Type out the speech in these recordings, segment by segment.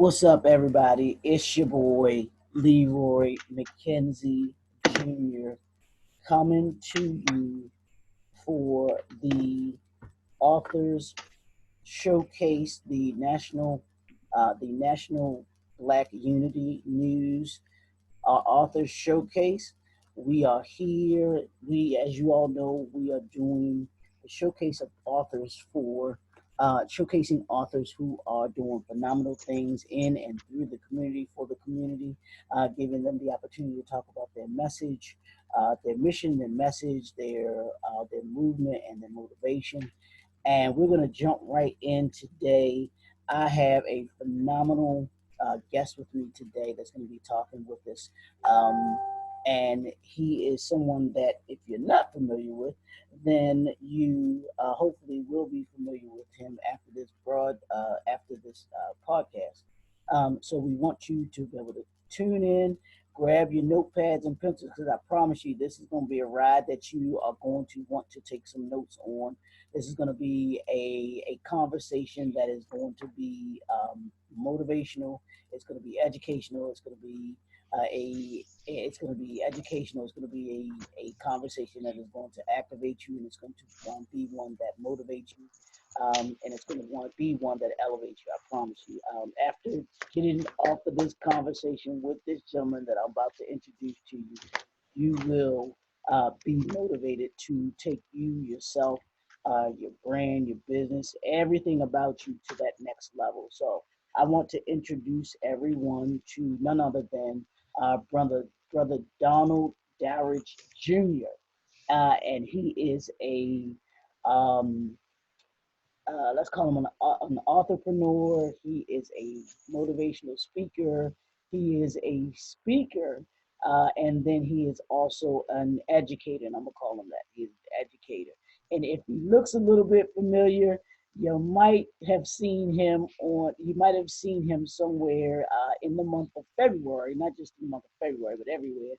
What's up, everybody? It's your boy, Leroy McKenzie Jr., coming to you for the Authors Showcase, the National Black Unity News Authors Showcase. We are here. As you all know, we are doing the showcase of authors for showcasing authors who are doing phenomenal things in and through the community, for the community, giving them the opportunity to talk about their message, their mission, their message, their movement, and their motivation. And we're going to jump right in today. I have a phenomenal guest with me today that's going to be talking with us. And he is someone that, if you're not familiar with, then you hopefully will be familiar with him after this podcast. So we want you to be able to tune in, grab your notepads and pencils, because I promise you this is going to be a ride that you are going to want to take some notes on. This is going to be a conversation that is going to be motivational. It's going to be educational. It's going to be educational. It's going to be a conversation that is going to activate you, and it's going to be one that motivates you, and it's going to want to be one that elevates you. I promise you. After getting off of this conversation with this gentleman that I'm about to introduce to you, you will be motivated to take you, yourself, your brand, your business, everything about you to that next level. So I want to introduce everyone to none other than brother Donald Dowridge Jr. And he is um, let's call him an entrepreneur. He is a motivational speaker. He is a speaker, and then he is also an educator. And I'm gonna call him that. He's an educator. And if he looks a little bit familiar, you might have seen him on. You might have seen him somewhere in the month of February, not just in the month of February, but everywhere.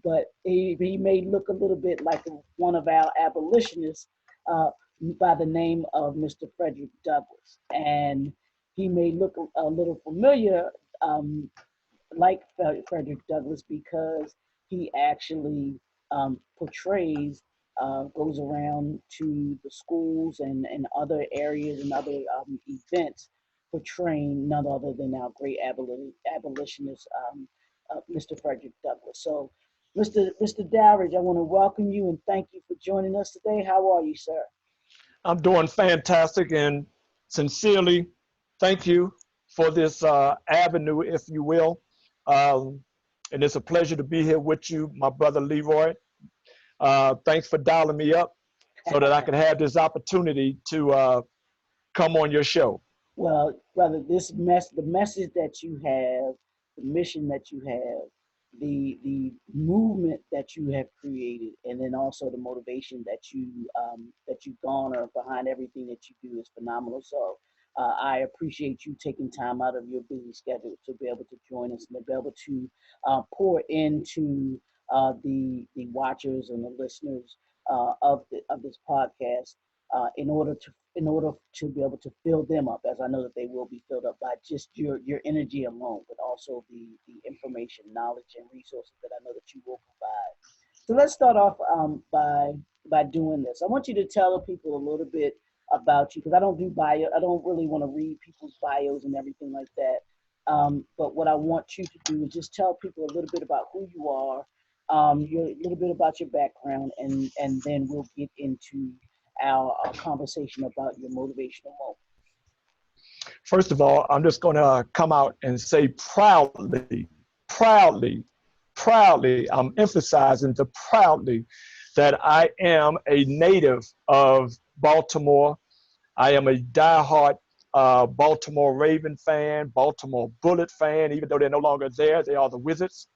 But he may look a little bit like one of our abolitionists. By the name of Mr. Fredrick Douglass. And he may look a little familiar like Fredrick Douglass because he actually portrays, goes around to the schools and other areas and other events portraying none other than our great abolitionist, Mr. Fredrick Douglass. So, Mr. Dowridge, I want to welcome you and thank you for joining us today. How are you, sir? I'm doing fantastic, and sincerely thank you for this avenue, if you will. And it's a pleasure to be here with you, my brother Leroy. Thanks for dialing me up so that I can have this opportunity to come on your show. Well, brother, the message that you have, the mission that you have, the movement that you have created, and then also the motivation that you garner behind everything that you do is phenomenal. So I appreciate you taking time out of your busy schedule to be able to join us and to be able to pour into the watchers and the listeners of this podcast in order to be able to fill them up, as I know that they will be filled up by just your energy alone, but also the information, knowledge, and resources that I know that you will provide. So let's start off by doing this. I want you to tell the people a little bit about you, because I don't do bio. I don't really want to read people's bios and everything like that. But what I want you to do is just tell people a little bit about who you are, a little bit about your background, and then we'll get into our conversation about your motivational moment. First of all, I'm just going to come out and say proudly, I'm emphasizing the proudly that I am a native of Baltimore. I am a diehard Baltimore Raven fan, Baltimore Bullet fan, even though they're no longer there. They are the Wizards,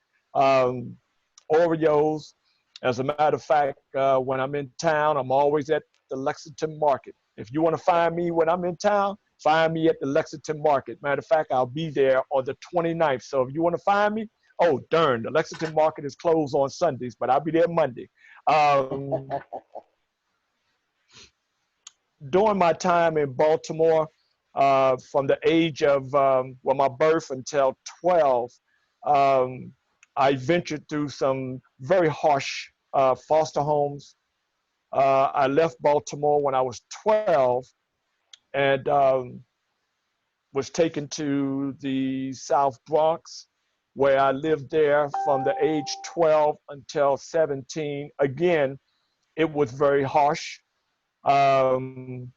Orioles. As a matter of fact, when I'm in town, I'm always at the Lexington Market. If you want to find me when I'm in town, find me at the Lexington Market. Matter of fact, I'll be there on the 29th. So if you want to find me, oh, darn, the Lexington Market is closed on Sundays, but I'll be there Monday. During my time in Baltimore, from the age of, well, my birth until 12, I ventured through some very harsh foster homes. I left Baltimore when I was 12 and was taken to the South Bronx, where I lived there from the age 12 until 17. Again, it was very harsh. Um,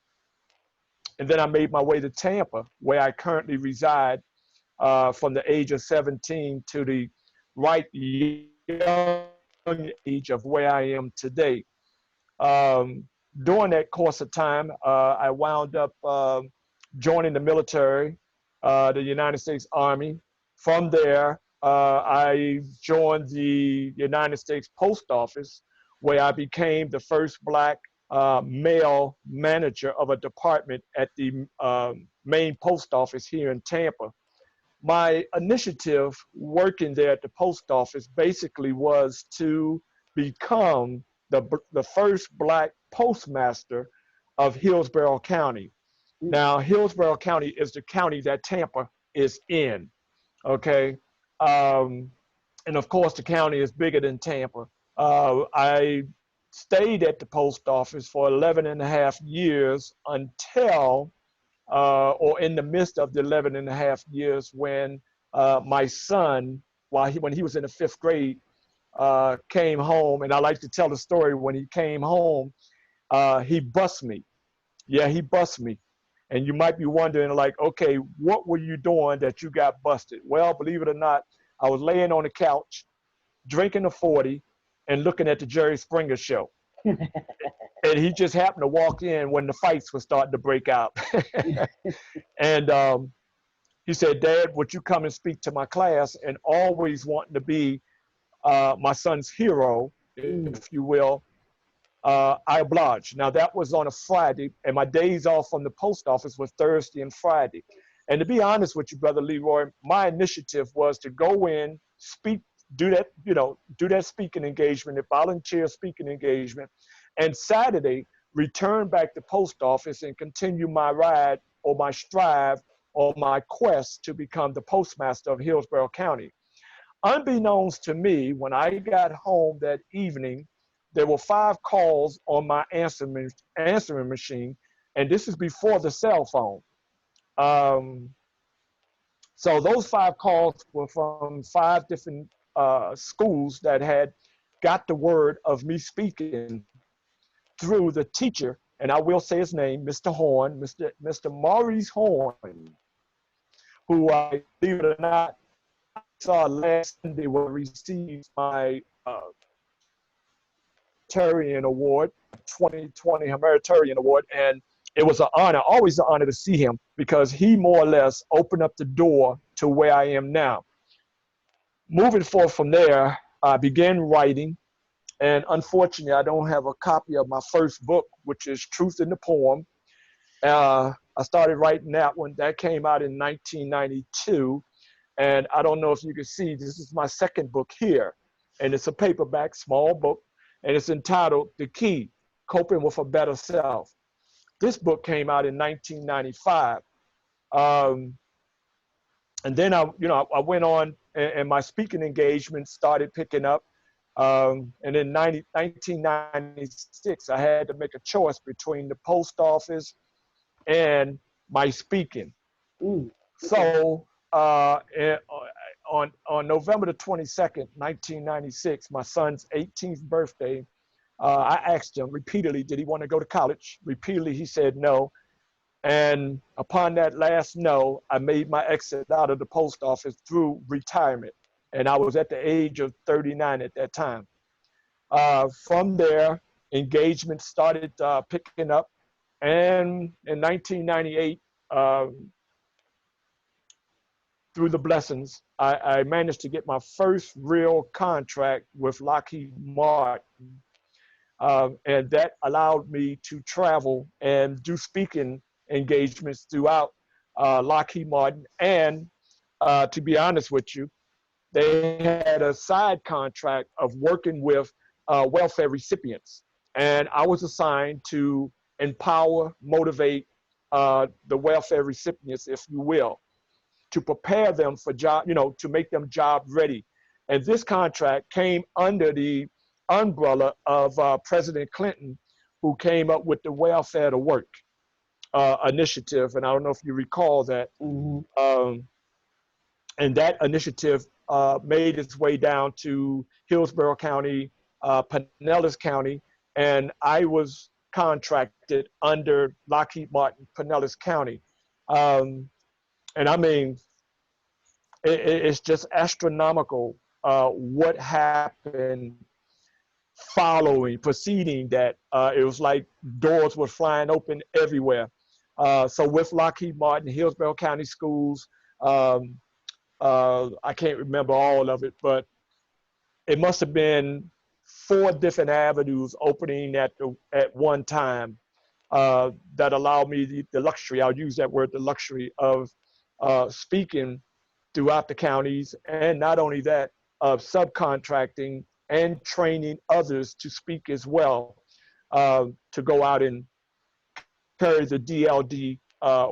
and then I made my way to Tampa, where I currently reside, from the age of 17 to the right young age of where I am today. Um, During that course of time, I wound up joining the military, the United States Army. From there, I joined the United States Post Office, where I became the first Black male manager of a department at the main post office here in Tampa. My initiative working there at the post office basically was to become the first Black postmaster of Hillsborough County. Now, Hillsborough County is the county that Tampa is in, okay? And of course, the county is bigger than Tampa. I stayed at the post office for 11 and a half years until, or in the midst of the 11 and a half years when my son, when he was in the 5th grade, came home. And I like to tell the story. When he came home, he bust me. Yeah, he bust me. And you might be wondering, like, okay, what were you doing that you got busted? Well, believe it or not, I was laying on the couch, drinking a 40 and looking at the Jerry Springer show. And he just happened to walk in when the fights were starting to break out. And he said, "Dad, would you come and speak to my class?" And always wanting to be my son's hero, if you will. I obliged. Now that was on a Friday, and my days off from the post office was Thursday and Friday. And to be honest with you, Brother Leroy, my initiative was to go in, speak, do that speaking engagement, a volunteer speaking engagement, and Saturday return back to post office and continue my ride or my strive or my quest to become the postmaster of Hillsborough County. Unbeknownst to me, when I got home that evening, there were 5 calls on my answering machine, and this is before the cell phone. So those 5 calls were from 5 different schools that had got the word of me speaking through the teacher, and I will say his name, Mr. Horn, Mr. Maurice Horn, who I, believe it or not, I saw last Sunday when I received my Humanitarian Award, 2020 Humanitarian Award, and it was an honor, always an honor to see him because he more or less opened up the door to where I am now. Moving forward from there, I began writing, and unfortunately, I don't have a copy of my first book, which is Truth in the Poem. I started writing that one. That came out in 1992, and I don't know if you can see, this is my second book here, and it's a paperback, small book, and it's entitled The Key, Coping with a Better Self. This book came out in 1995. And then I went on and my speaking engagement started picking up. And in 1996, I had to make a choice between the post office and my speaking. So on November the 22nd, 1996, my son's 18th birthday, I asked him repeatedly, did he want to go to college? Repeatedly, he said no. And upon that last no, I made my exit out of the post office through retirement. And I was at the age of 39 at that time. From there, engagement started picking up. And in 1998, through the blessings, I managed to get my first real contract with Lockheed Martin. And that allowed me to travel and do speaking engagements throughout Lockheed Martin. And to be honest with you, they had a side contract of working with welfare recipients. And I was assigned to empower, motivate, the welfare recipients, if you will, to prepare them for job, to make them job ready. And this contract came under the umbrella of President Clinton, who came up with the Welfare to Work initiative. And I don't know if you recall that. And that initiative made its way down to Hillsborough County, Pinellas County, and I was contracted under Lockheed Martin, Pinellas County. And I mean, it's just astronomical what happened preceding that. It was like doors were flying open everywhere. So with Lockheed Martin, Hillsborough County Schools, I can't remember all of it, but it must have been 4 different avenues opening at one time that allowed me the luxury, I'll use that word, the luxury of speaking throughout the counties. And not only that, of subcontracting and training others to speak as well, to go out and carry the DLD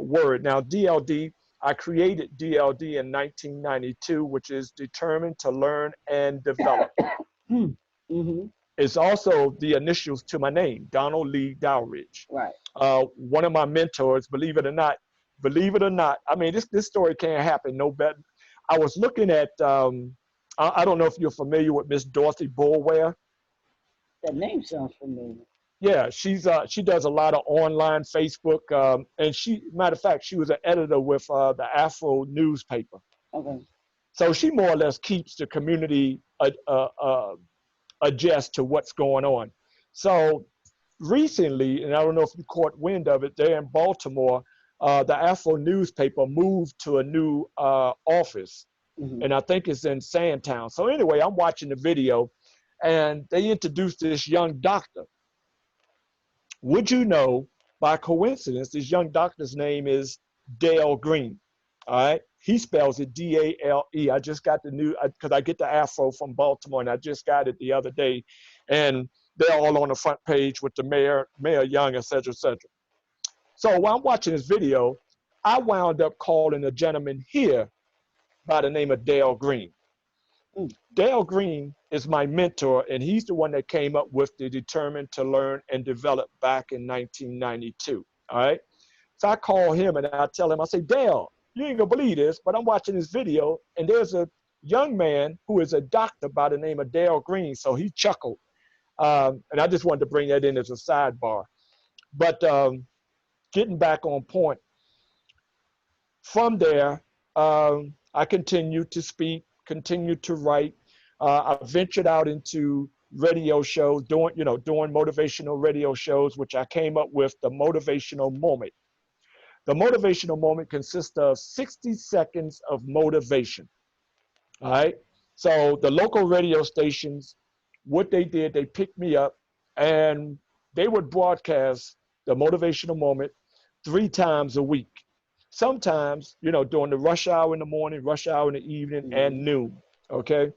word. Now, DLD, I created DLD in 1992, which is Determined to Learn and Develop. It's also the initials to my name, Donald Lee Dowridge. Right. One of my mentors, believe it or not, I mean, this story can't happen no better. I was looking at, I don't know if you're familiar with Miss Dorothy Bulware. That name sounds familiar. Yeah, she does a lot of online Facebook, and matter of fact, she was an editor with the Afro newspaper. Okay. So she more or less keeps the community adjust to what's going on. So recently, and I don't know if you caught wind of it, there in Baltimore, the Afro newspaper moved to a new office, and I think it's in Sandtown. So anyway, I'm watching the video, and they introduced this young doctor. Would you know, by coincidence, this young doctor's name is Dale Green, all right? He spells it D-A-L-E. I just got the new, because I get the Afro from Baltimore, and I just got it the other day. And they're all on the front page with the Mayor Young, et cetera, et cetera. So while I'm watching this video, I wound up calling a gentleman here by the name of Dale Green. Dale Green is my mentor, and he's the one that came up with the Determined to Learn and Develop back in 1992, all right? So I call him and I tell him, I say, Dale, you ain't gonna believe this, but I'm watching this video, and there's a young man who is a doctor by the name of Dale Green. So he chuckled, and I just wanted to bring that in as a sidebar. But getting back on point, from there, I continued to speak, continued to write. I ventured out into radio shows, doing motivational radio shows, which I came up with the Motivational Moment. The Motivational Moment consists of 60 seconds of motivation, all right? So the local radio stations, what they did, they picked me up, and they would broadcast the Motivational Moment 3 times a week. Sometimes, during the rush hour in the morning, rush hour in the evening, and noon, okay?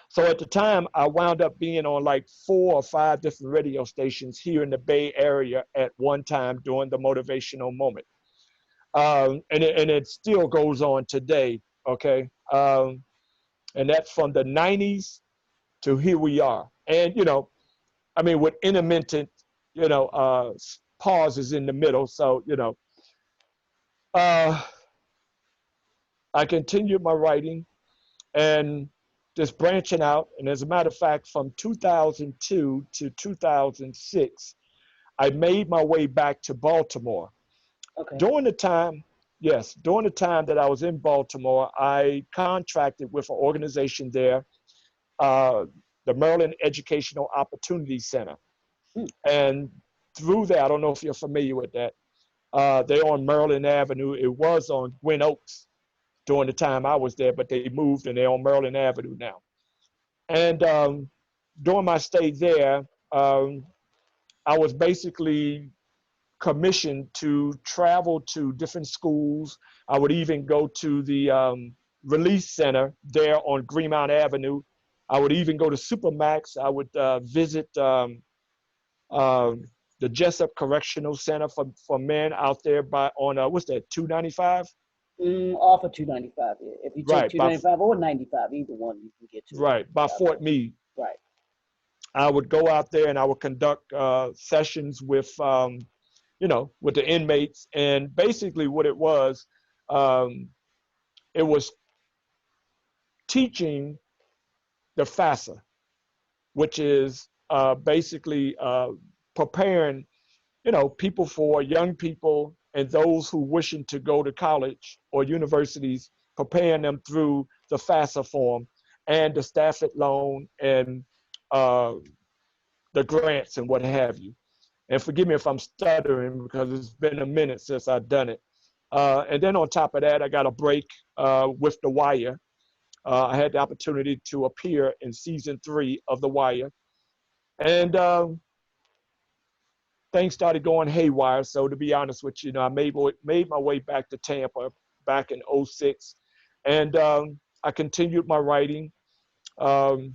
So at the time, I wound up being on like 4 or 5 different radio stations here in the Bay Area at one time during the Motivational Moment. And it still goes on today, okay? And that's from the 90s to here we are. And, with intermittent, pauses in the middle. So, I continued my writing and just branching out. And as a matter of fact, from 2002 to 2006, I made my way back to Baltimore. Okay. During the time that I was in Baltimore, I contracted with an organization there, the Maryland Educational Opportunity Center. And through that, I don't know if you're familiar with that, they're on Maryland Avenue. It was on Gwynn Oaks during the time I was there, but they moved and they're on Maryland Avenue now. And during my stay there, I was basically commissioned to travel to different schools. I would even go to the Release Center there on Greenmount Avenue. I would even go to Supermax. I would visit the Jessup Correctional Center for men out there by on what's that, 295? Off of 295. Yeah. If you take Right, 295 or 95, either one you can get to. right, by Fort Meade. Right. I would go out there and I would conduct sessions with, with the inmates. And basically what it was teaching the FAFSA, which is basically preparing, people for young people and those who wishing to go to college or universities, preparing them through the FAFSA form and the Stafford loan and the grants and what have you. And forgive me if I'm stuttering because it's been a minute since I've done it. And then on top of that, I got a break with The Wire. I had the opportunity to appear in season 3 of The Wire. And things started going haywire. So to be honest with you, I made my way back to Tampa back in 2006. And I continued my writing. And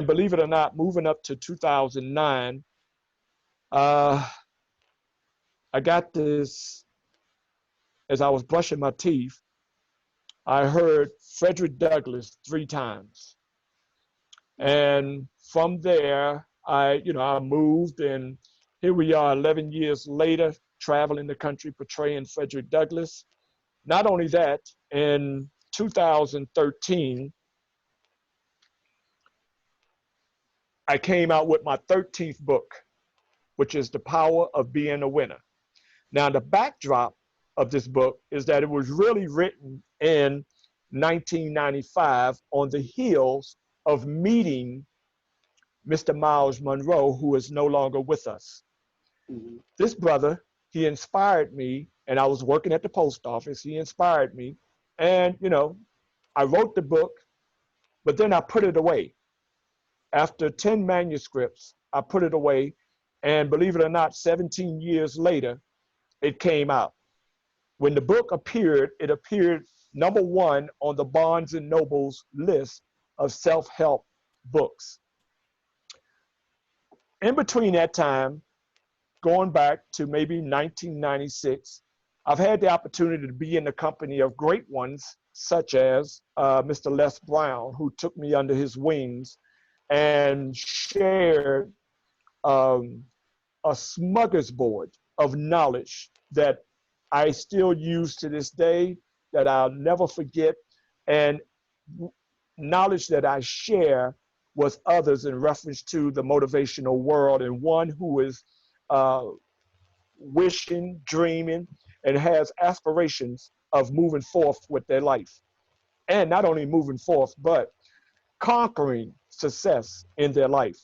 believe it or not, moving up to 2009, I got this, as I was brushing my teeth, I heard Fredrick Douglass 3 times. And from there, I moved, and here we are 11 years later, traveling the country portraying Fredrick Douglass. Not only that, in 2013, I came out with my 13th book, which is The Power of Being a Winner. Now, the backdrop of this book is that it was really written in 1995 on the heels of meeting Mr. Miles Monroe, who is no longer with us. Mm-hmm. This brother, he inspired me, and I was working at the post office. He inspired me, and I wrote the book, but then I put it away. After 10 manuscripts, I put it away, and believe it or not, 17 years later, it came out. When the book appeared, it appeared #1 on the Barnes and Noble's list of self-help books. In between that time, going back to maybe 1996, I've had the opportunity to be in the company of great ones, such as Mr. Les Brown, who took me under his wings and shared a smorgasbord of knowledge that I still use to this day, that I'll never forget, and knowledge that I share with others in reference to the motivational world, and one who is wishing, dreaming, and has aspirations of moving forth with their life. And not only moving forth, but conquering success in their life.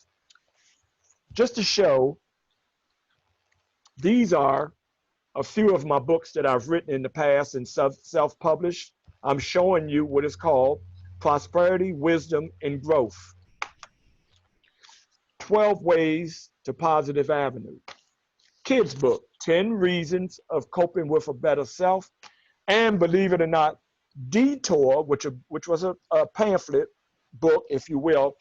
Just to show, these are a few of my books that I've written in the past and self-published. I'm showing you what is called Prosperity, Wisdom, and Growth. 12 Ways to Positive Avenue. Kids book, 10 Reasons of Coping with a Better Self. And believe it or not, Detour, which was a pamphlet book, if you will,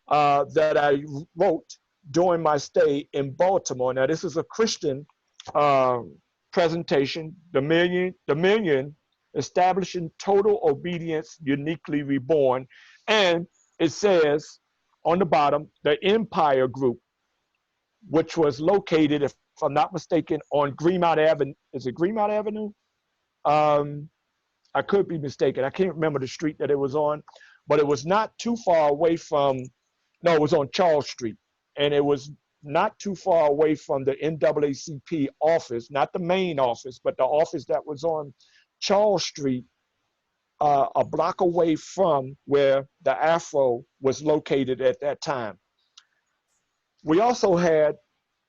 that I wrote during my stay in Baltimore. Now, this is a Christian presentation, the million, establishing total obedience, uniquely reborn. And it says on the bottom, the Empire Group, which was located, if I'm not mistaken, on Greenmount Avenue. Is it Greenmount Avenue? I could be mistaken. I can't remember the street that it was on, but it was not too far away from, no, it was on Charles Street. And it was not too far away from the NAACP office, not the main office, but the office that was on Charles Street, a block away from where the Afro was located at that time. We also had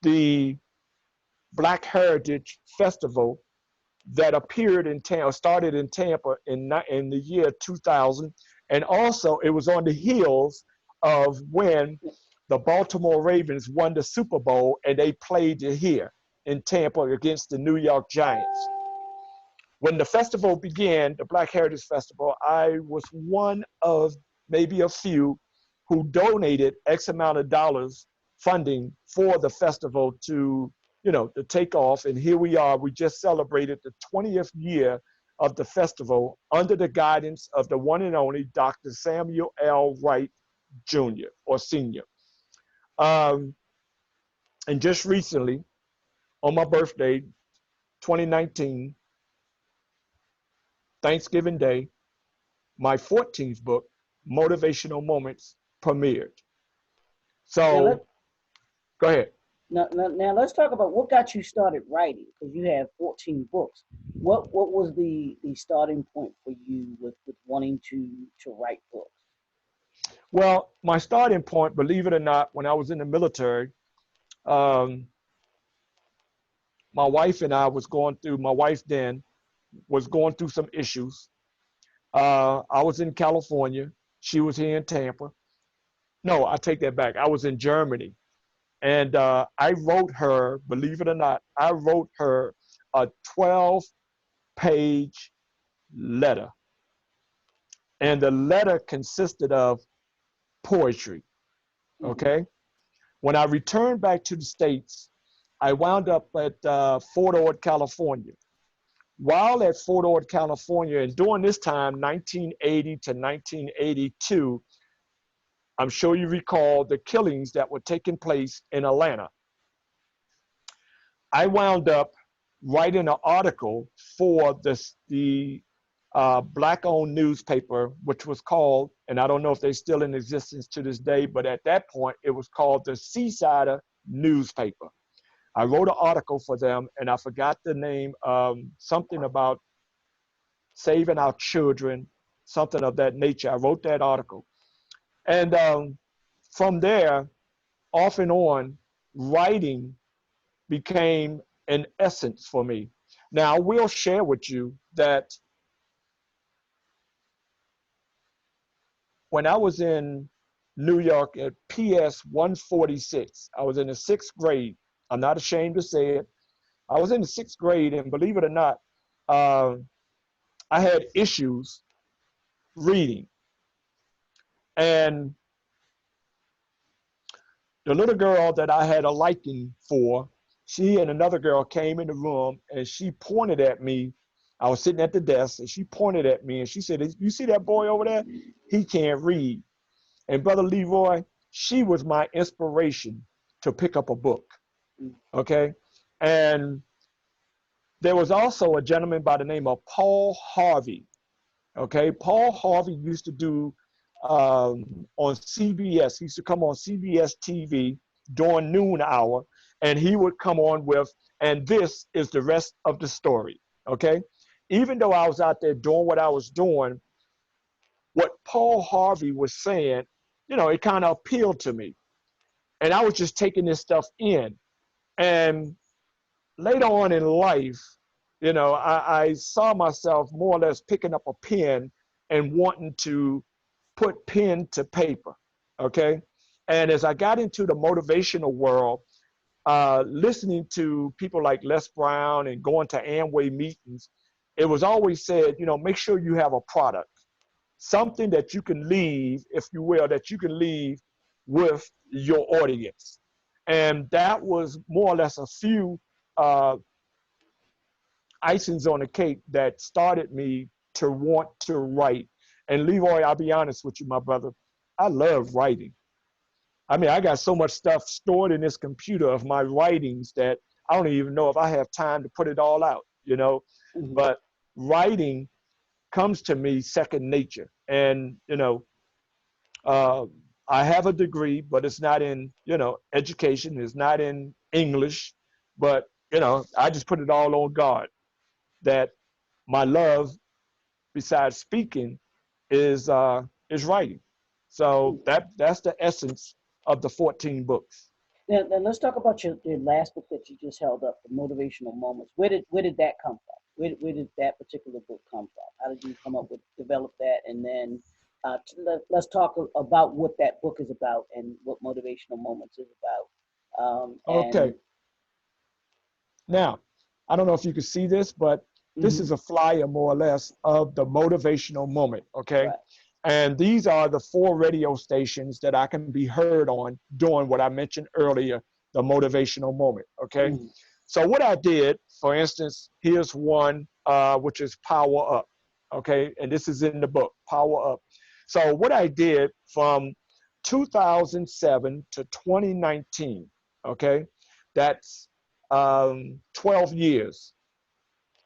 the Black Heritage Festival that appeared in Tampa, started in Tampa in the year 2000. And also it was on the heels of when the Baltimore Ravens won the Super Bowl, and they played it here in Tampa against the New York Giants. When the festival began, the Black Heritage Festival, I was one of maybe a few who donated X amount of dollars funding for the festival to, to take off. And here we are. We just celebrated the 20th year of the festival under the guidance of the one and only Dr. Samuel L. Wright Jr. or Sr. And just recently, on my birthday, 2019, Thanksgiving Day, my 14th book, Motivational Moments, premiered. So, go ahead. Now let's talk about what got you started writing, because you have 14 books. What was the starting point for you with wanting to write books? Well, my starting point, believe it or not, when I was in the military, my wife and I my wife then was going through some issues. I was in California. She was here in Tampa. No, I take that back. I was in Germany. And I wrote her, believe it or not, I wrote her a 12-page letter. And the letter consisted of poetry, okay? When I returned back to the States, I wound up at Fort Ord, California. While at Fort Ord, California, and during this time, 1980 to 1982, I'm sure you recall the killings that were taking place in Atlanta. I wound up writing an article for the Black-owned newspaper, which was called, and I don't know if they're still in existence to this day, but at that point, it was called the Seasider newspaper. I wrote an article for them, and I forgot the name, something about saving our children, something of that nature. I wrote that article. And from there, off and on, writing became an essence for me. Now, I will share with you that when I was in New York at PS 146, I was in the 6th grade. I'm not ashamed to say it. I was in the 6th grade, and believe it or not, I had issues reading. And the little girl that I had a liking for, she and another girl came in the room, and she pointed at me. I was sitting at the desk, and she pointed at me, and she said, "You see that boy over there? He can't read." And Brother Leroy, she was my inspiration to pick up a book, okay? And there was also a gentleman by the name of Paul Harvey, okay? Paul Harvey used to do on CBS. He used to come on CBS TV during noon hour, and he would come on with, "And this is the rest of the story," okay? Even though I was out there doing what I was doing, what Paul Harvey was saying, it kind of appealed to me. And I was just taking this stuff in. And later on in life, I saw myself more or less picking up a pen and wanting to put pen to paper, okay? And as I got into the motivational world, listening to people like Les Brown and going to Amway meetings, it was always said, make sure you have a product, something that you can leave, if you will, that you can leave with your audience. And that was more or less a few icings on the cake that started me to want to write. And Leroy, I'll be honest with you, my brother, I love writing. I mean, I got so much stuff stored in this computer of my writings that I don't even know if I have time to put it all out, But writing comes to me second nature. And, I have a degree, but it's not in, education. It's not in English. But, I just put it all on God that my love, besides speaking, is writing. So that's the essence of the 14 books. Now let's talk about your last book that you just held up, the Motivational Moments. Where did that come from? Where did that particular book come from? How did you come up with, develop that? And then let's talk about what that book is about and what Motivational Moments is about. Okay. Now, I don't know if you can see this, but this is a flyer more or less of the motivational moment, okay? Right. And these are the 4 radio stations that I can be heard on doing what I mentioned earlier, the motivational moment, okay? Mm. So what I did, for instance, here's one, which is Power Up, okay? And this is in the book, Power Up. So what I did from 2007 to 2019, okay? That's 12 years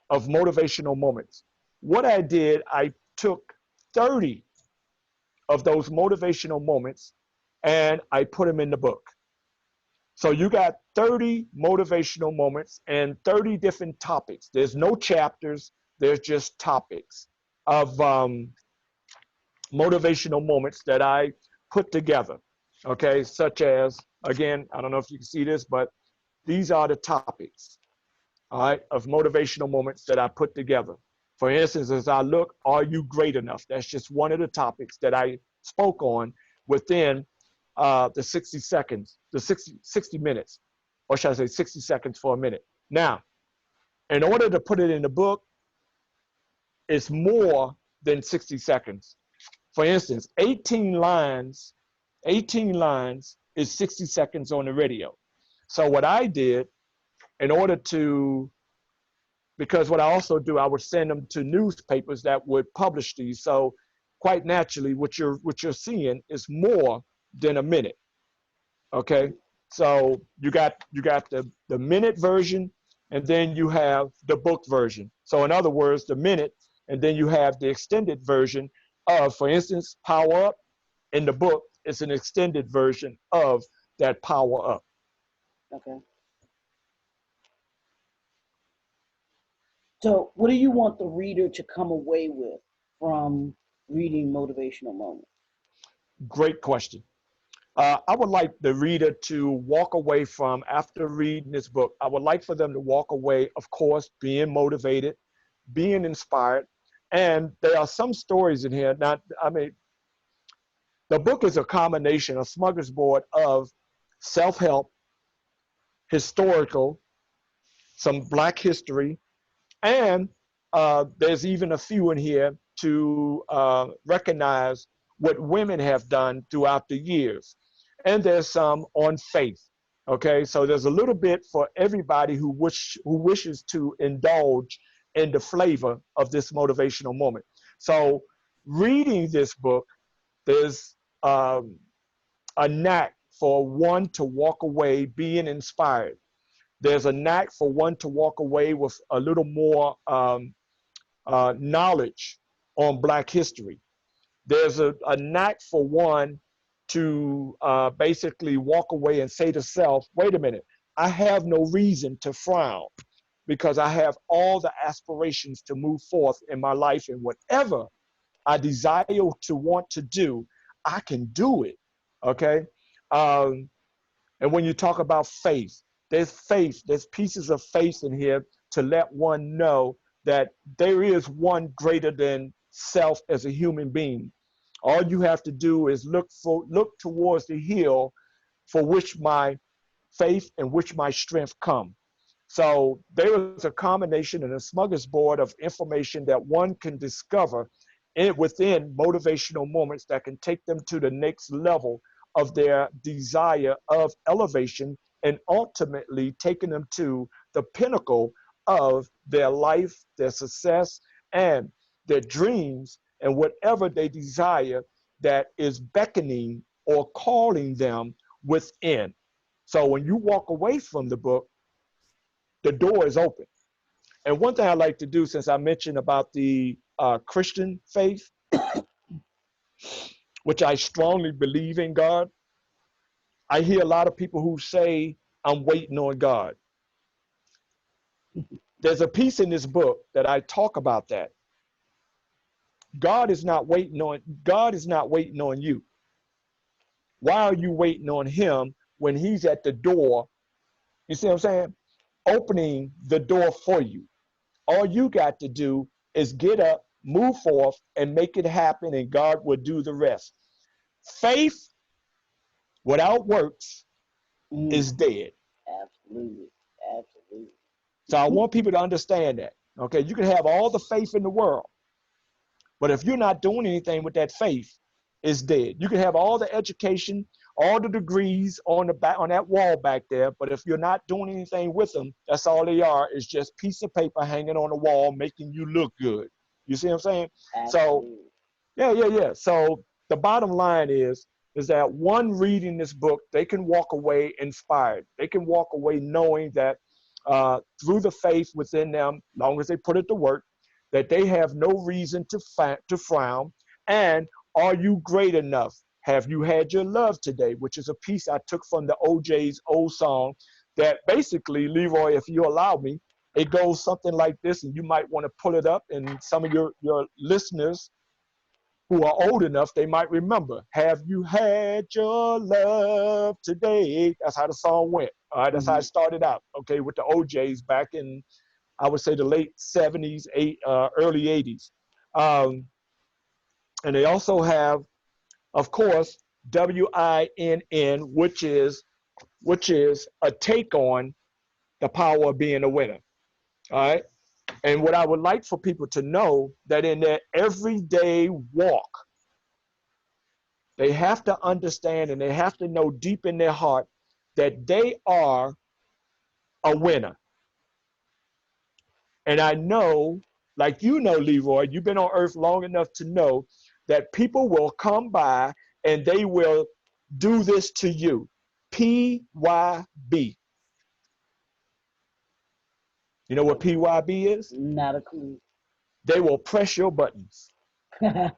of motivational moments. What I did, I took 30 of those motivational moments and I put them in the book. So you got 30 motivational moments and 30 different topics. There's no chapters, there's just topics of motivational moments that I put together. Okay, such as, again, I don't know if you can see this, but these are the topics, all right, of motivational moments that I put together. For instance, as I look, are you great enough? That's just one of the topics that I spoke on within the 60 seconds, the 60 minutes, or should I say 60 seconds for a minute. Now, in order to put it in the book, it's more than 60 seconds. For instance, 18 lines is 60 seconds on the radio. So what I did in order to, because what I also do, I would send them to newspapers that would publish these. So quite naturally, what you're seeing is more than a minute. Okay, so you got the minute version, and then you have the book version. So in other words, the minute, and then you have the extended version of, for instance, Power Up. In the book, it's an extended version of that Power Up. Okay. So, what do you want the reader to come away with from reading Motivational Moments? Great question. I would like the reader to walk away from, after reading this book, I would like for them to walk away, of course, being motivated, being inspired. And there are some stories in here. Not, I mean, the book is a combination, a smorgasbord of self-help, historical, some Black history, and there's even a few in here to recognize what women have done throughout the years. And there's some on faith. Okay, so there's a little bit for everybody who wishes to indulge in the flavor of this motivational moment. So reading this book, there's a knack for one to walk away being inspired. There's a knack for one to walk away with a little more knowledge on Black history. There's a knack for one to basically walk away and say to self, wait a minute, I have no reason to frown because I have all the aspirations to move forth in my life, and whatever I desire to want to do, I can do it. Okay. And when you talk about faith, there's pieces of faith in here to let one know that there is one greater than self as a human being. All you have to do is look towards the hill for which my faith and which my strength come. So there is a combination and a smorgasbord of information that one can discover within motivational moments that can take them to the next level of their desire of elevation, and ultimately taking them to the pinnacle of their life, their success, and their dreams, and whatever they desire that is beckoning or calling them within. So when you walk away from the book, the door is open. And one thing I like to do, since I mentioned about the Christian faith, which I strongly believe in God, I hear a lot of people who say, I'm waiting on God. There's a piece in this book that I talk about that. God is not waiting on you. Why are you waiting on him when he's at the door? You see what I'm saying? Opening the door for you. All you got to do is get up, move forth, and make it happen, and God will do the rest. Faith without works is dead. Absolutely. Absolutely. So I want people to understand that. Okay, you can have all the faith in the world, But if you're not doing anything with that faith, it's dead. You can have all the education, all the degrees on the back on that wall back there, but if you're not doing anything with them, that's all they are, is just piece of paper hanging on the wall making you look good. You see what I'm saying? Absolutely. So yeah. So the bottom line is that one reading this book, they can walk away inspired. They can walk away knowing that through the faith within them, long as they put it to work, that they have no reason to frown. And are you great enough? Have you had your love today? Which is a piece I took from the OJ's old song that basically, Leroy, if you allow me, it goes something like this, and you might want to pull it up, and some of your listeners who are old enough, they might remember. Have you had your love today? That's how the song went. All right, that's how it started out. Okay, with the OJ's back in, I would say, the late 70s, early 80s. And they also have, of course, WINN, which is a take on the power of being a winner. All right. And what I would like for people to know, that in their everyday walk, they have to understand and they have to know deep in their heart that they are a winner. And I know, like you know, Leroy, you've been on earth long enough to know that people will come by and they will do this to you. PYB. You know what PYB is? Not a clue. They will press your buttons. That's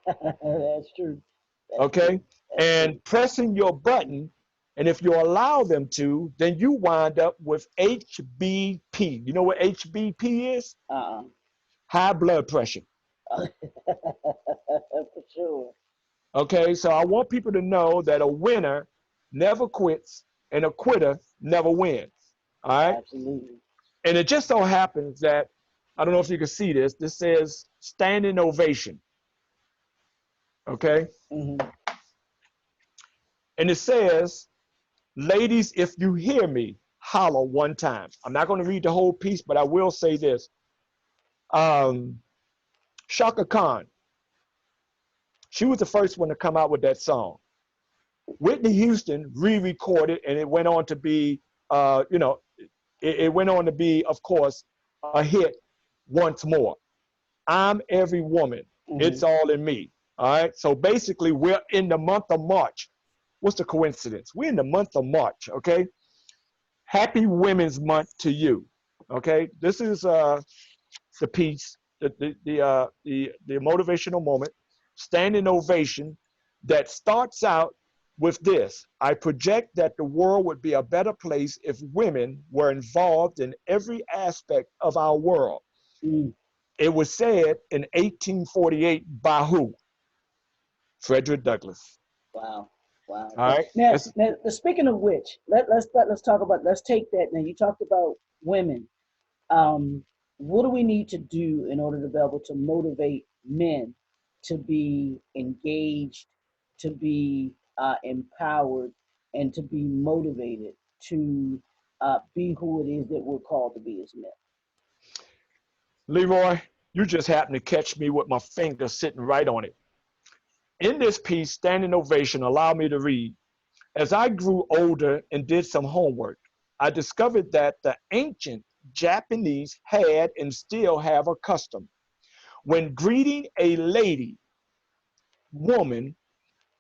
true. That's Okay? true. That's And true. pressing your button, and if you allow them to, then you wind up with HBP. You know what HBP is? High blood pressure. For sure. Okay, so I want people to know that a winner never quits and a quitter never wins. All right? Absolutely. And it just so happens that, I don't know if you can see this, this says standing ovation. Okay? Mm-hmm. And it says, ladies, if you hear me, holler one time. I'm not going to read the whole piece, but I will say this. Shaka Khan, she was the first one to come out with that song. Whitney Houston re-recorded, and it went on to be, it went on to be, of course, a hit once more. I'm every woman. It's all in me. All right. So basically, we're in the month of March. What's the coincidence? We're in the month of March. Okay. Happy Women's Month to you. Okay. This is the piece, the motivational moment, standing ovation, that starts out with this. I project that the world would be a better place if women were involved in every aspect of our world. It was said in 1848 by who? Fredrick Douglass. Wow. Wow. All right. Now, speaking of which, let's talk about, let's take that. Now, you talked about women. What do we need to do in order to be able to motivate men to be engaged, to be empowered, and to be motivated to be who it is that we're called to be as men? Leroy, you just happened to catch me with my finger sitting right on it. In this piece, Standing Ovation, allow me to read. As I grew older and did some homework, I discovered that the ancient Japanese had and still have a custom. When greeting a lady, woman,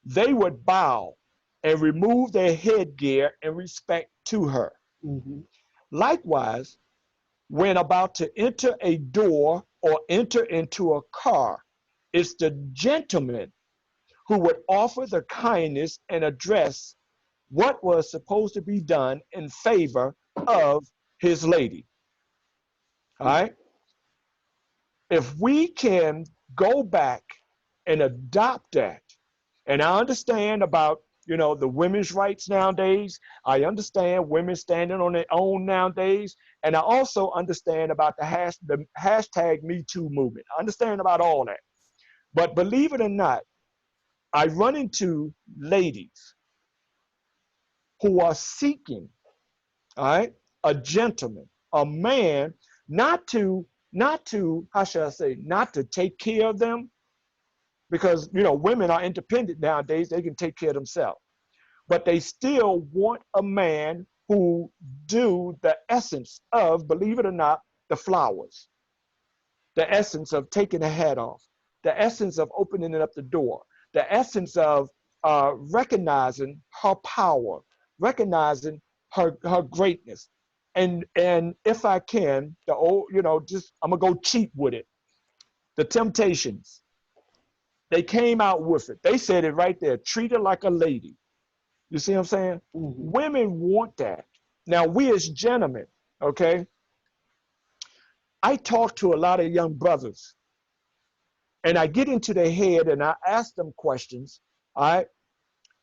they would bow and remove their headgear in respect to her. Likewise, when about to enter a door or enter into a car, it's the gentleman who would offer the kindness and address what was supposed to be done in favor of his lady. All right? If we can go back and adopt that, and I understand about, the women's rights nowadays. I understand women standing on their own nowadays. And I also understand about the hashtag Me Too movement. I understand about all that. But believe it or not, I run into ladies who are seeking, all right, a gentleman, a man, not to, how should I say, not to take care of them, because, you know, women are independent nowadays. They can take care of themselves. But they still want a man who do the essence of, believe it or not, the flowers, the essence of taking the hat off, the essence of opening up the door, the essence of recognizing her power, recognizing her greatness. And if I can, the old, you know, just I'm gonna go cheap with it. The Temptations, they came out with it. They said it right there, treat her like a lady. You see what I'm saying? Mm-hmm. Women want that. Now, we as gentlemen, okay, I talk to a lot of young brothers and I get into their head and I ask them questions. All right.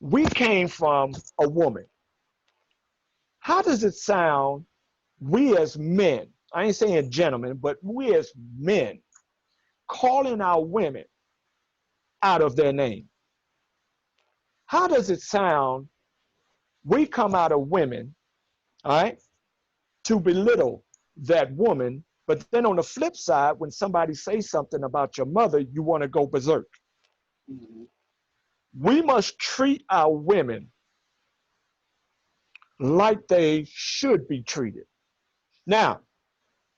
We came from a woman. How does it sound, we as men, I ain't saying gentlemen, but we as men, calling our women out of their name? How does it sound, we come out of women, all right, to belittle that woman, but then on the flip side, when somebody says something about your mother, you want to go berserk. Mm-hmm. We must treat our women like they should be treated. Now,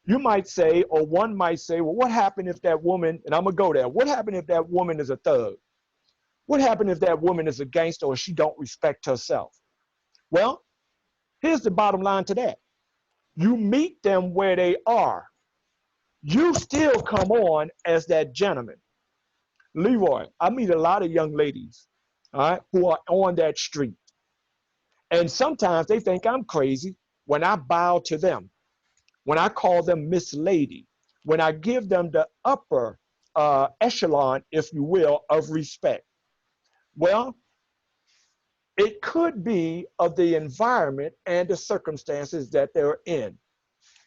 you might say, or one might say, well, what happened if that woman, and I'm gonna go there, what happened if that woman is a thug? What happened if that woman is a gangster or she don't respect herself? Well, here's the bottom line to that. You meet them where they are. You still come on as that gentleman. Leroy, I meet a lot of young ladies, all right, who are on that street. And sometimes they think I'm crazy when I bow to them, when I call them Miss Lady, when I give them the upper echelon, if you will, of respect. Well, it could be of the environment and the circumstances that they're in.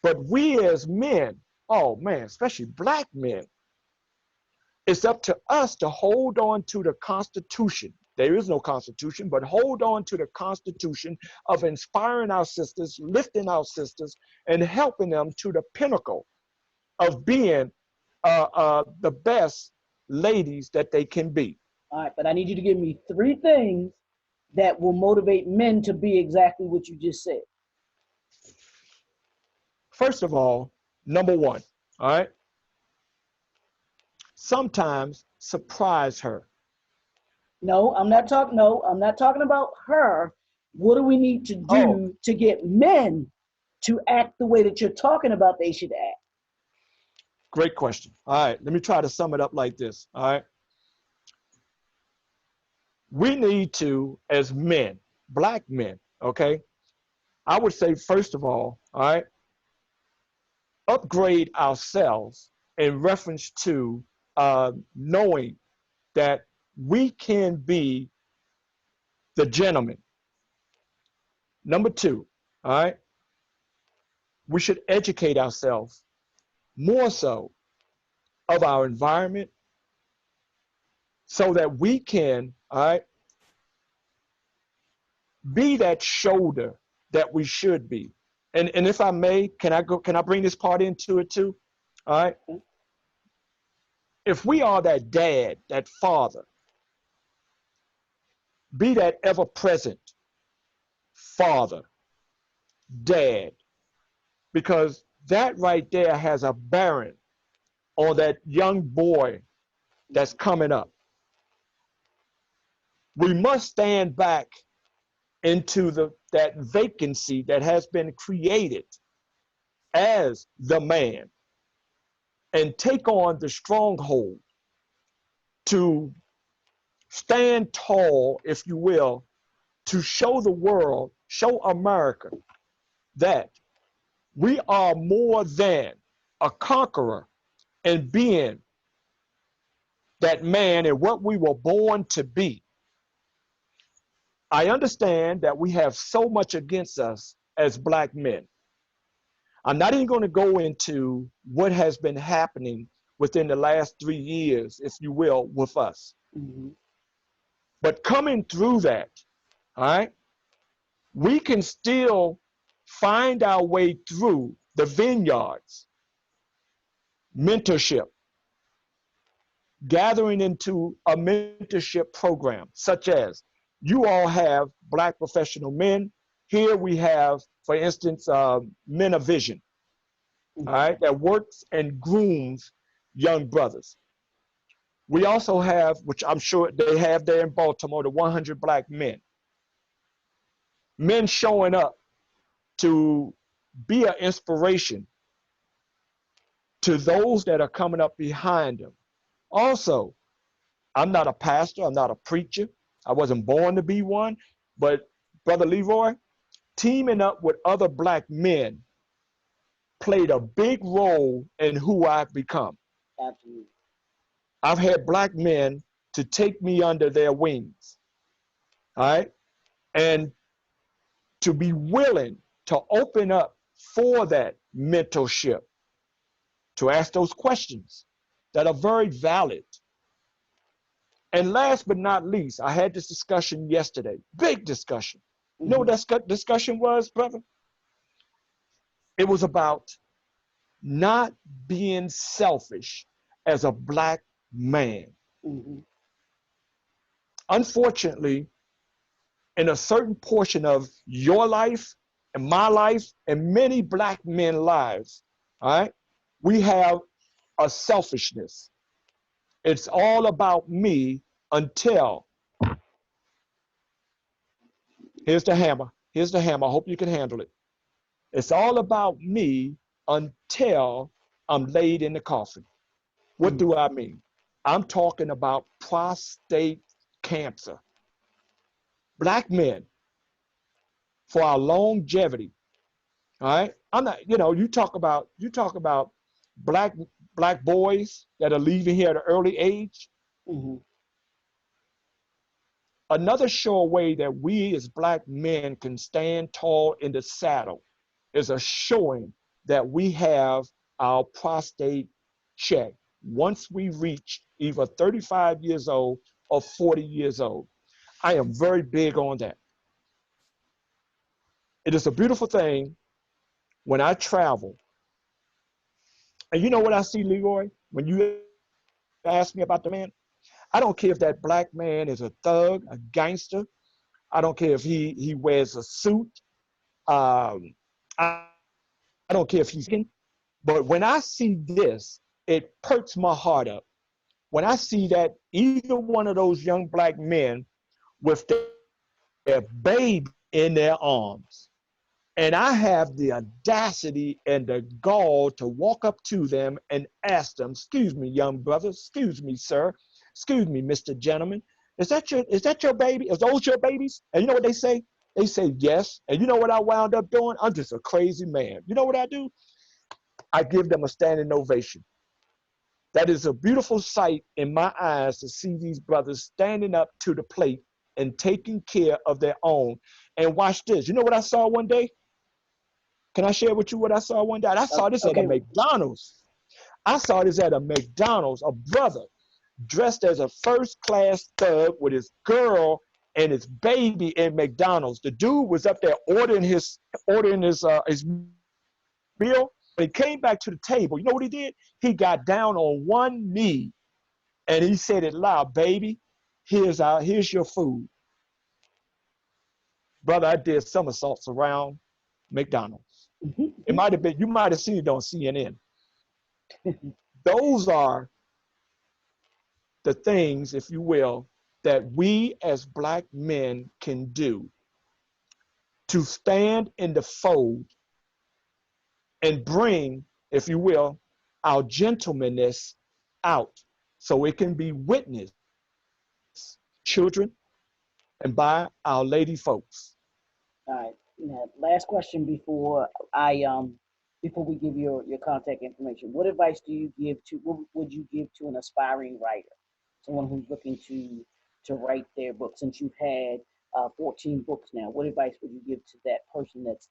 But we as men, oh man, especially black men, it's up to us to hold on to the Constitution. There is no Constitution, but hold on to the Constitution of inspiring our sisters, lifting our sisters, and helping them to the pinnacle of being the best ladies that they can be. All right, but I need you to give me 3 things that will motivate men to be exactly what you just said. First of all, number one, all right, sometimes surprise her. No, I'm not talking. No, I'm not talking about her. What do we need to Oh, do to get men to act the way that you're talking about they should act? great question. All right, let me try to sum it up like this. All right, we need to, as men, black men, okay, I would say, first of all right, upgrade ourselves in reference to knowing that we can be the gentleman. Number two, all right, we should educate ourselves more so of our environment so that we can, all right, be that shoulder that we should be. And if I may, can I bring this part into it too? All right. If we are that dad, that father, be that ever present father, dad, because that right there has a bearing on that young boy that's coming up. We must stand back into that vacancy that has been created as the man and take on the stronghold to stand tall, if you will, to show the world, show America that we are more than a conqueror and being that man and what we were born to be. I understand that we have so much against us as black men. I'm not even going to go into what has been happening within the last 3 years, if you will, with us. Mm-hmm. But coming through that, all right, we can still find our way through the vineyards, mentorship, gathering into a mentorship program, such as you all have Black professional men. Here we have, for instance, Men of Vision, all right, that works and grooms young brothers. We also have, which I'm sure they have there in Baltimore, the 100 Black men. Men showing up to be an inspiration to those that are coming up behind them. Also, I'm not a pastor, I'm not a preacher. I wasn't born to be one, but Brother Leroy, teaming up with other Black men played a big role in who I've become. Absolutely. I've had Black men to take me under their wings, all right? And to be willing to open up for that mentorship, to ask those questions that are very valid. And last but not least, I had this discussion yesterday, big discussion. You know what that discussion was, brother? It was about not being selfish as a Black man. Unfortunately, in a certain portion of your life and my life and many Black men's lives, all right, we have a selfishness. It's all about me until, here's the hammer. Here's the hammer. I hope you can handle it. It's all about me until I'm laid in the coffin. What do I mean? I'm talking about prostate cancer. Black men, for our longevity, all right? I'm not, you talk about black boys that are leaving here at an early age. Another sure way that we as Black men can stand tall in the saddle is a showing that we have our prostate checked once we reach either 35 years old or 40 years old. I am very big on that. It is a beautiful thing when I travel. And you know what I see, Leroy? When you ask me about the man, I don't care if that Black man is a thug, a gangster. I don't care if he wears a suit. I don't care if he's in. But when I see this, it perks my heart up. When I see that either one of those young Black men with their baby in their arms, and I have the audacity and the gall to walk up to them and ask them, excuse me, young brother, excuse me, sir, excuse me, Mr. Gentleman, is that your baby? Is those your babies? And you know what they say? They say yes. And you know what I wound up doing? I'm just a crazy man. You know what I do? I give them a standing ovation. That is a beautiful sight in my eyes to see these brothers standing up to the plate and taking care of their own. And watch this. You know what I saw one day? Can I share with you what I saw one day? I saw this at a McDonald's. I saw this at a McDonald's, a brother dressed as a first-class thug with his girl and his baby in McDonald's. The dude was up there ordering his meal. When he came back to the table, you know what he did? He got down on one knee and he said it loud, baby, here's your food. Brother, I did somersaults around McDonald's. It might have been, you might have seen it on CNN. Those are the things, if you will, that we as Black men can do to stand in the fold and bring, if you will, our gentlemanness out so it can be witnessed, children, and by our lady folks. All right. Now, last question before we give your contact information. What advice would you give to an aspiring writer, someone who's looking to write their book? Since you've had 14 books now, what advice would you give to that person that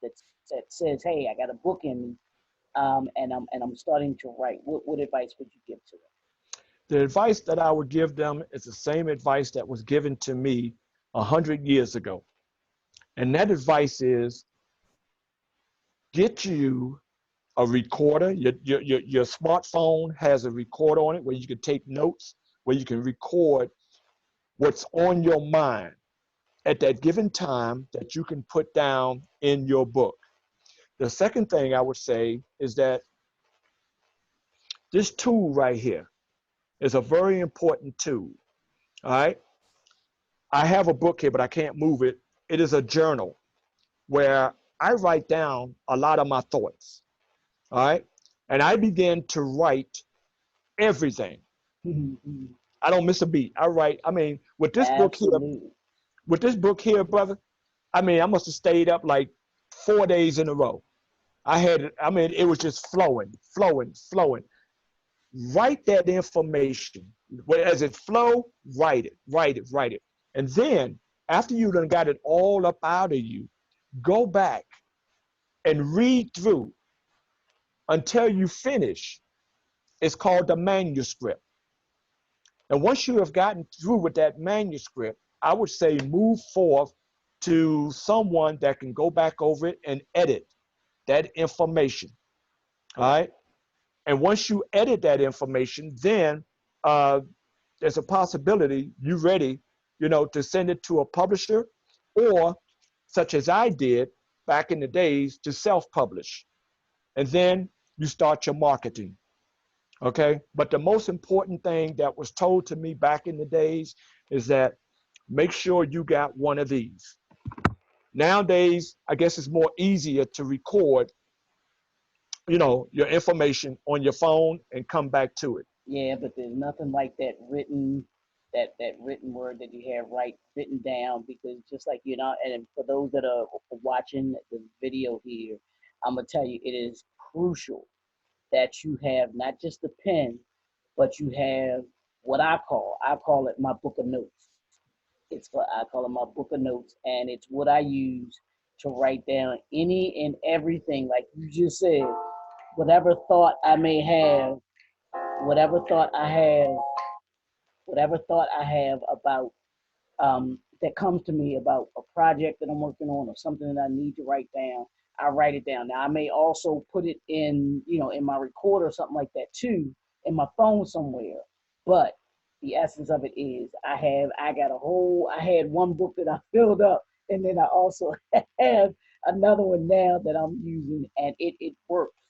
says, hey, I got a book in me, and I'm starting to write? What advice would you give to them? The advice that I would give them is the same advice that was given to me 100 years ago. And that advice is, get you a recorder. Your smartphone has a recorder on it where you can take notes where you can record what's on your mind at that given time that you can put down in your book. The second thing I would say is that this tool right here is a very important tool. All right. I have a book here, but I can't move it. It is a journal where I write down a lot of my thoughts. All right. And I begin to write everything. I don't miss a beat. I write, I mean, Absolutely. with this book here, brother, I mean, I must have stayed up like 4 days in a row. It was just flowing, flowing, flowing. Write that information. As it flow, write it, write it, write it. And then after you done got it all up out of you, go back and read through until you finish. It's called the manuscript. And once you have gotten through with that manuscript, I would say move forth to someone that can go back over it and edit that information. All right. And once you edit that information, then there's a possibility you're ready, to send it to a publisher, or such as I did back in the days, to self-publish. And then you start your marketing. Okay. But the most important thing that was told to me back in the days is that make sure you got one of these. Nowadays, I guess it's more easier to record, your information on your phone and come back to it. Yeah, but there's nothing like that written word that you have written down, because just like and for those that are watching the video here, I'm gonna tell you it is crucial that you have not just the pen, but you have what I call it my book of notes. I call it my book of notes, and it's what I use to write down any and everything, like you just said, whatever thought I may have, whatever thought I have, whatever thought I have about that comes to me about a project that I'm working on or something that I need to write down, I write it down. Now I may also put it in, in my recorder or something like that too, in my phone somewhere. But the essence of it is I had one book that I filled up, and then I also have another one now that I'm using, and it works.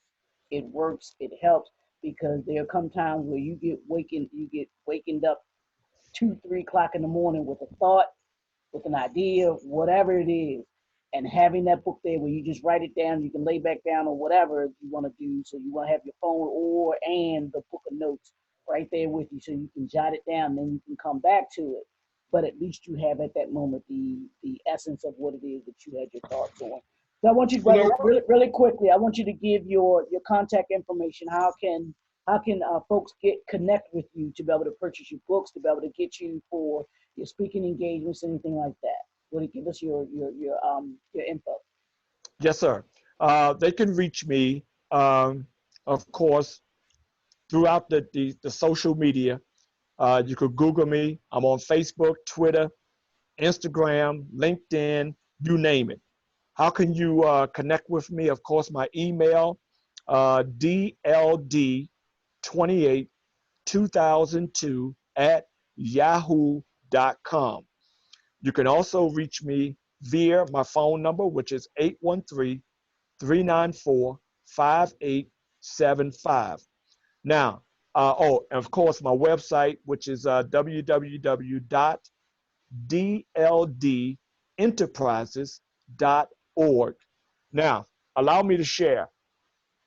It works, it helps, because there come times where you get wakened up 2, 3 o'clock in the morning with a thought, with an idea, whatever it is, and having that book there where you just write it down, you can lay back down or whatever you want to do. So you want to have your phone and the book of notes right there with you, so you can jot it down, then you can come back to it. But at least you have at that moment the essence of what it is that you had your thoughts on. So I want you, brother, really quickly, I want you to give your contact information. How can folks connect with you to be able to purchase your books, to be able to get you for your speaking engagements, anything like that? Will you give us your info? Yes, sir. They can reach me, of course, throughout the social media. You could Google me. I'm on Facebook, Twitter, Instagram, LinkedIn, you name it. How can you connect with me? Of course, my email, dld282002 at yahoo.com. You can also reach me via my phone number, which is 813-394-5875. Now, and of course, my website, which is www.dldenterprises.org. Now, allow me to share.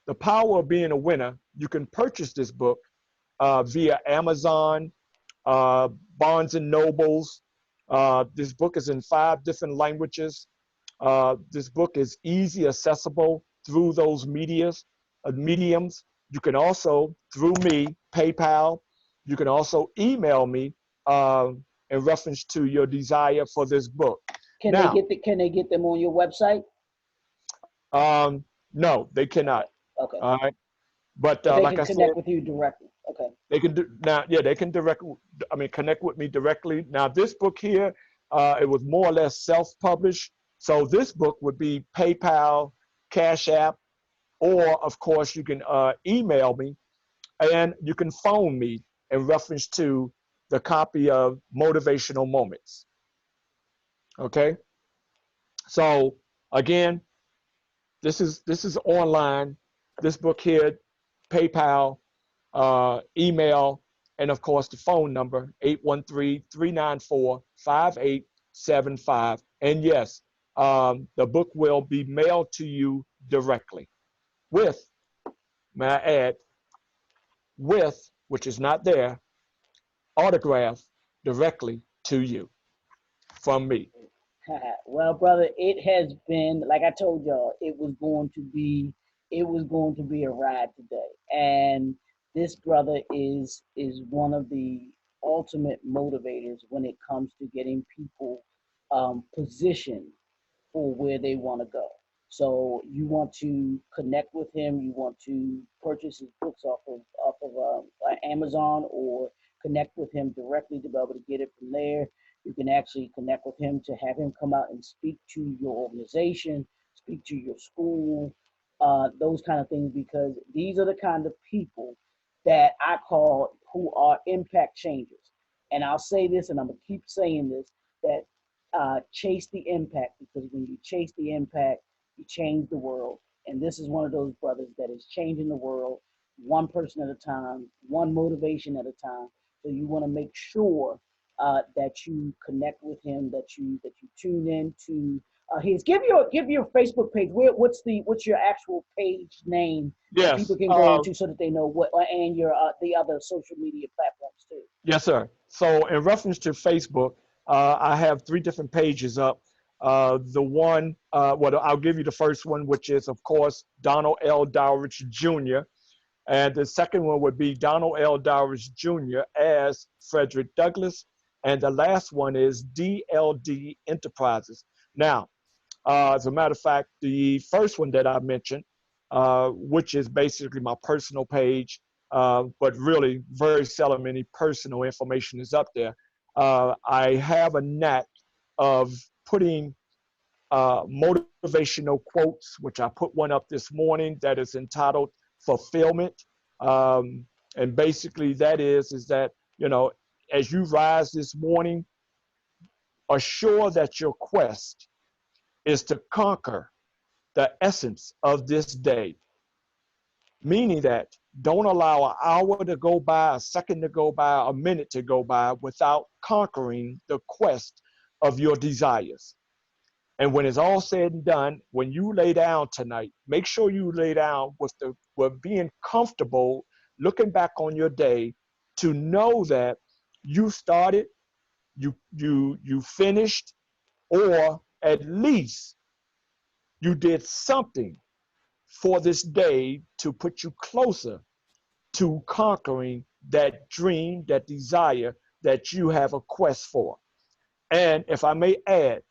The Power of Being a Winner, you can purchase this book via Amazon, Barnes and Nobles. This book is in 5 different languages. This book is easy accessible through those mediums. You can also, through me, PayPal. You can also email me in reference to your desire for this book. Can they get them on your website? No, they cannot. Okay. All right. But they like can I connect said, with you directly. Okay. they can do now. Yeah, they can connect with me directly. Now, this book here, it was more or less self-published. So this book would be PayPal, Cash App, or of course you can email me, and you can phone me in reference to the copy of Motivational Moments. Okay. So again, this is online. This book here, PayPal, email, and of course the phone number 813-394-5875. And yes, the book will be mailed to you directly with, may I add, with, which is not there, autograph directly to you from me. Well, brother, it has been, like I told y'all, it was going to be a ride today. And this brother is one of the ultimate motivators when it comes to getting people positioned for where they want to go. So you want to connect with him. You want to purchase his books off of Amazon, or connect with him directly to be able to get it from there. You can actually connect with him to have him come out and speak to your organization, speak to your school, those kind of things, because these are the kind of people that I call who are impact changers. And I'll say this, and I'm gonna keep saying this, that chase the impact, because when you chase the impact, you change the world. And this is one of those brothers that is changing the world one person at a time, one motivation at a time. So you want to make sure that you connect with him, that you tune in to his. Give your Facebook page. What's your actual page name that Yes. people can go into so that they know what, and your the other social media platforms too. Yes, sir. So in reference to Facebook, I have 3 different pages up. The one, well, I'll give you the first one, which is, of course, Donald L. Dowridge Jr. And the second one would be Donald L. Dowridge Jr. as Fredrick Douglass. And the last one is DLD Enterprises. Now, as a matter of fact, the first one that I mentioned, which is basically my personal page, but really very seldom any personal information is up there. I have a knack of putting motivational quotes, which I put one up this morning that is entitled Fulfillment. And basically that is that, you know, as you rise this morning, assure that your quest is to conquer the essence of this day, meaning that don't allow an hour to go by, a second to go by, a minute to go by without conquering the quest of your desires. And when it's all said and done, when you lay down tonight, make sure you lay down with being comfortable, looking back on your day, to know that you started, you finished, or at least you did something for this day to put you closer to conquering that dream, that desire that you have a quest for. And if I may add,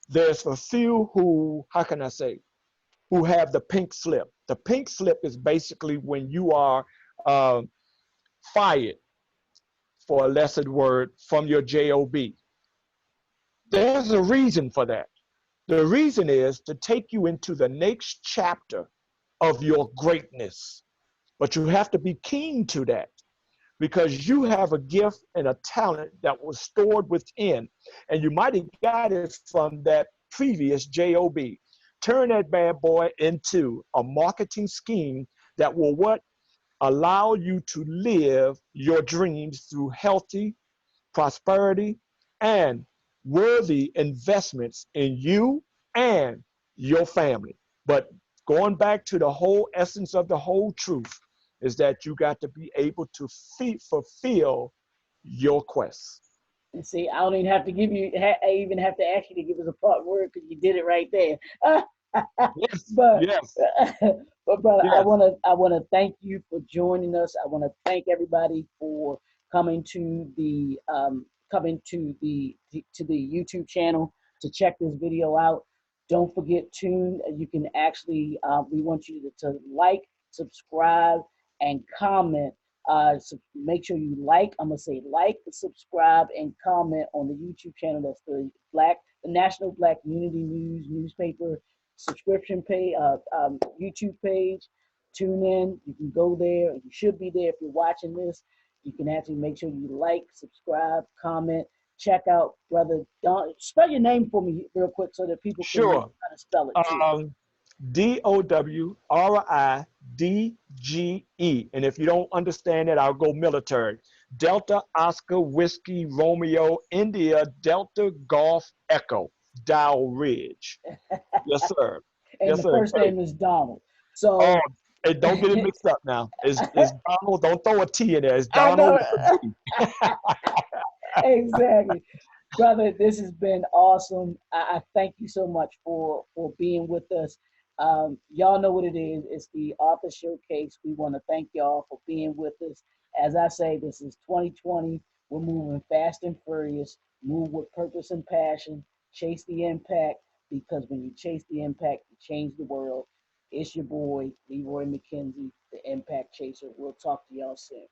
there's a few who, how can I say, who have the pink slip. The pink slip is basically when you are fired, for a lesser word, from your job. There's a reason for that. The reason is to take you into the next chapter of your greatness. But you have to be keen to that, because you have a gift and a talent that was stored within, and you might have got it from that previous job. Turn that bad boy into a marketing scheme that will what? Allow you to live your dreams through healthy prosperity and worthy investments in you and your family. But going back to the whole essence of the whole truth is that you got to be able to fulfill your quest. And see, I don't even have to give you. I even have to ask you to give us a part word, because you did it right there. Yes, but yes, but brother, yes. I wanna thank you for joining us. I want to thank everybody for coming to the to the YouTube channel to check this video out. Don't forget, tune. You can actually we want you to like, subscribe, and comment. So make sure you like. I'm gonna say like, subscribe, and comment on the YouTube channel. That's the National Black Unity News newspaper subscription page, YouTube page. tune in. You can go there. You should be there if you're watching this. You can actually make sure you like, subscribe, comment, check out Brother Don. Spell your name for me real quick so that people can know Sure. how to spell it too. Dowridge. And if you don't understand it, I'll go military. Delta Oscar Whiskey Romeo India Delta Golf Echo Dowridge. Yes, sir. And Yes, the sir. first Great. name is Donald. Oh, So hey, don't get it mixed up now. It's Donald. Don't throw a T in there. It's I Donald know. with a D. Exactly. Brother, this has been awesome. I thank you so much for being with us. Y'all know what it is. It's the Author Showcase. We want to thank y'all for being with us. As I say, this is 2020. We're moving fast and furious. Move with purpose and passion. Chase the impact, because when you chase the impact, you change the world. It's your boy, Leroy McKenzie, the Impact Chaser. We'll talk to y'all soon.